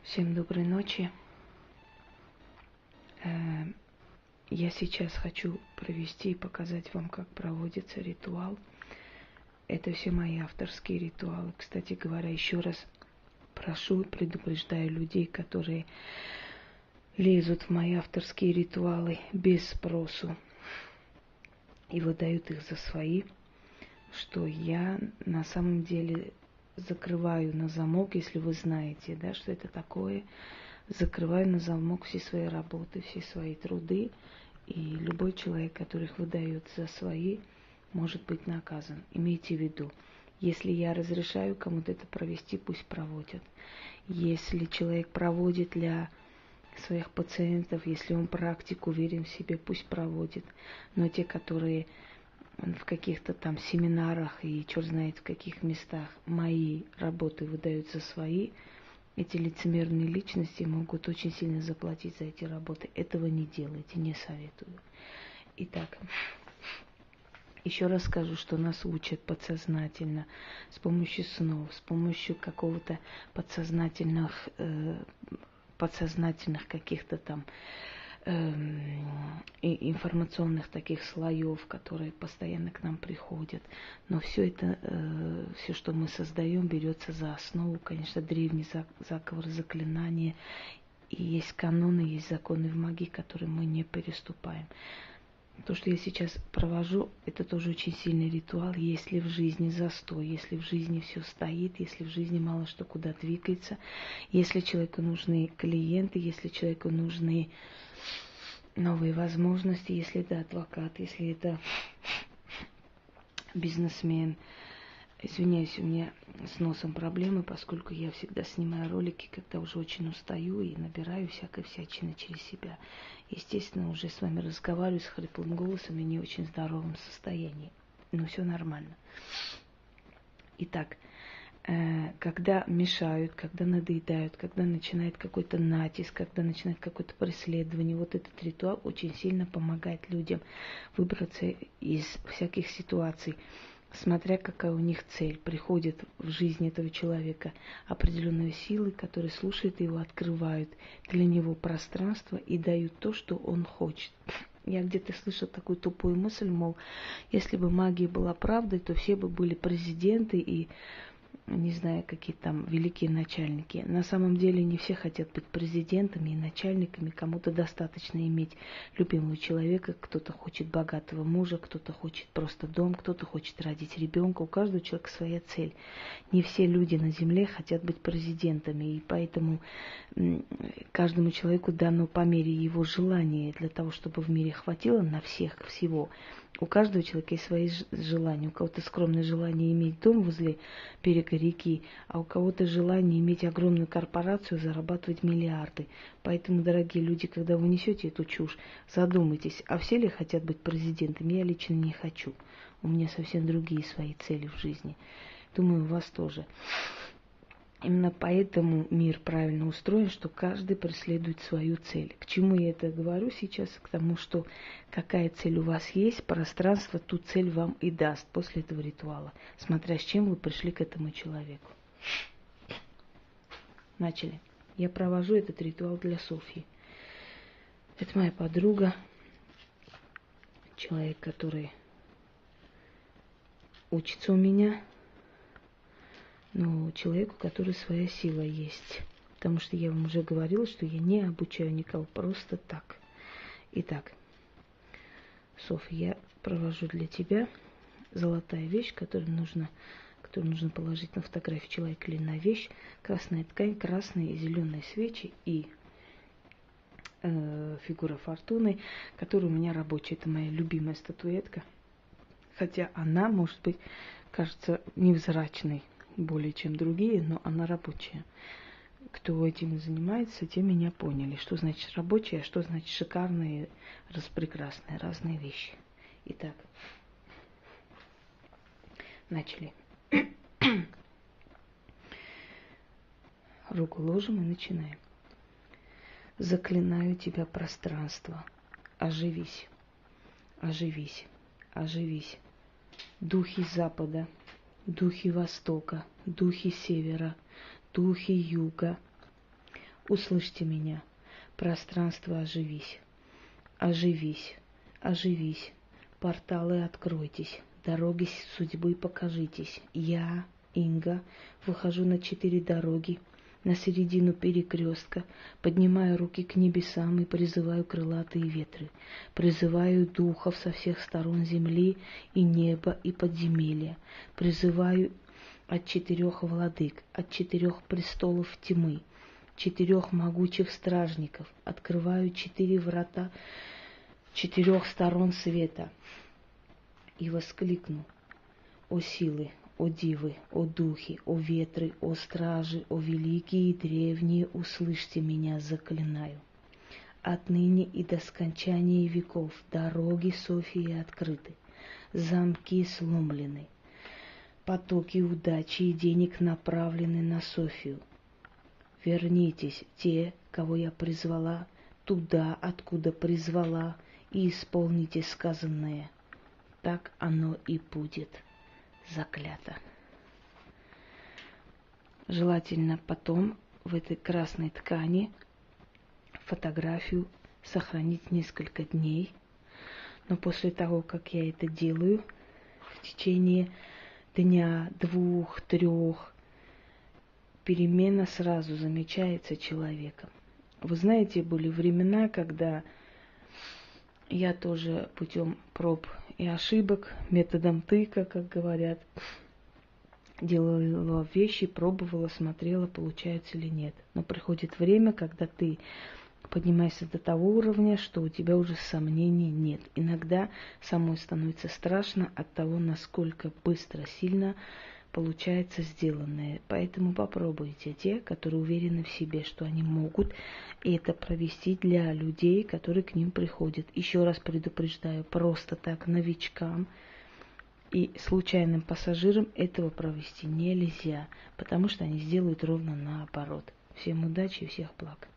Всем доброй ночи. Я сейчас хочу провести и показать вам, как проводится ритуал. Это все мои авторские ритуалы. Кстати говоря, еще раз прошу и предупреждаю людей, которые лезут в мои авторские ритуалы без спросу и выдают их за свои, что я на самом деле закрываю на замок, если вы знаете, да, что это такое. Закрываю на замок все свои работы, все свои труды, и любой человек, который их выдает за свои, может быть наказан. Имейте в виду, если я разрешаю кому-то это провести, пусть проводят. Если человек проводит для своих пациентов, если он практик, уверен в себе, пусть проводит. Но те, которые в каких-то там семинарах и черт знает в каких местах мои работы выдают за свои, эти лицемерные личности могут очень сильно заплатить за эти работы. Этого не делайте, не советую. Итак, еще раз скажу, что нас учат подсознательно, с помощью снов, с помощью какого-то подсознательных каких-то там информационных таких слоев, которые постоянно к нам приходят. Но все это, все, что мы создаем, берется за основу, конечно, древний заговор, заклинания. И есть каноны, есть законы в магии, которые мы не переступаем. То, что я сейчас провожу, это тоже очень сильный ритуал. Если в жизни застой, если в жизни все стоит, если в жизни мало что куда двигается, если человеку нужны клиенты, если человеку нужны новые возможности, если это адвокат, если это бизнесмен. Извиняюсь, у меня с носом проблемы, поскольку я всегда снимаю ролики, когда уже очень устаю и набираю всякой всячины через себя. Естественно, уже с вами разговариваю с хриплым голосом и не очень здоровом состоянии. Но все нормально. Итак, когда мешают, когда надоедают, когда начинает какой-то натиск, когда начинает какое-то преследование, вот этот ритуал очень сильно помогает людям выбраться из всяких ситуаций, смотря какая у них цель. Приходит в жизнь этого человека определенные силы, которые слушают его, открывают для него пространство и дают то, что он хочет. Я где-то слышала такую тупую мысль, мол, если бы магия была правдой, то все бы были президенты и не знаю, какие там великие начальники. На самом деле не все хотят быть президентами и начальниками. Кому-то достаточно иметь любимого человека, кто-то хочет богатого мужа, кто-то хочет просто дом, кто-то хочет родить ребенка. У каждого человека своя цель. Не все люди на земле хотят быть президентами, и поэтому каждому человеку дано по мере его желания, для того, чтобы в мире хватило на всех всего. У каждого человека есть свои желания. У кого-то скромное желание иметь дом возле берега реки, а у кого-то желание иметь огромную корпорацию, зарабатывать миллиарды. Поэтому, дорогие люди, когда вы несете эту чушь, задумайтесь, а все ли хотят быть президентами? Я лично не хочу. У меня совсем другие свои цели в жизни. Думаю, у вас тоже. Именно поэтому мир правильно устроен, что каждый преследует свою цель. К чему я это говорю сейчас? К тому, что какая цель у вас есть, пространство ту цель вам и даст после этого ритуала, смотря с чем вы пришли к этому человеку. Начали. Я провожу этот ритуал для Софьи. Это моя подруга, человек, который учится у меня, но человеку, у которого своя сила есть. Потому что я вам уже говорила, что я не обучаю никого просто так. Итак, Софья, я провожу для тебя золотая вещь, которую нужно положить на фотографию человека или на вещь. Красная ткань, красные и зеленые свечи и фигура фортуны, которая у меня рабочая. Это моя любимая статуэтка. Хотя она, может быть, кажется невзрачной более чем другие, но она рабочая. Кто этим занимается, те меня поняли. Что значит рабочая, а что значит шикарные, распрекрасные, разные вещи. Итак, начали. Руку ложим и начинаем. Заклинаю тебя, пространство. Оживись, оживись, оживись. Духи Запада, духи Востока, духи Севера, духи Юга, Услышьте меня. Пространство, оживись. Оживись. Оживись. Порталы откройтесь. Дороги судьбы покажитесь. Я, Инга, выхожу на 4 дороги, на середину перекрестка, поднимаю руки к небесам и призываю крылатые ветры. Призываю духов со всех сторон земли и неба и подземелья. Призываю от 4 владык, от 4 престолов тьмы, 4 могучих стражников. Открываю 4 врата 4 сторон света и воскликну: о силы, о дивы, о духи, о ветры, о стражи, о великие и древние, услышьте меня, заклинаю. Отныне и до скончания веков дороги Софии открыты, замки сломлены, потоки удачи и денег направлены на Софию. Вернитесь, те, кого я призвала, туда, откуда призвала, и исполните сказанное. Так оно и будет. Заклято. Желательно потом в этой красной ткани фотографию сохранить несколько дней. Но после того, как я это делаю, в течение дня, 2-3, перемена сразу замечается человеком. Вы знаете, были времена, когда я тоже путем проб и ошибок, методом тыка, как говорят, делала вещи, пробовала, смотрела, получается или нет. Но приходит время, когда ты поднимаешься до того уровня, что у тебя уже сомнений нет. Иногда самой становится страшно от того, насколько быстро, сильно получается сделанное. Поэтому попробуйте те, которые уверены в себе, что они могут это провести для людей, которые к ним приходят. Еще раз предупреждаю, просто так новичкам и случайным пассажирам этого провести нельзя, потому что они сделают ровно наоборот. Всем удачи и всех благ.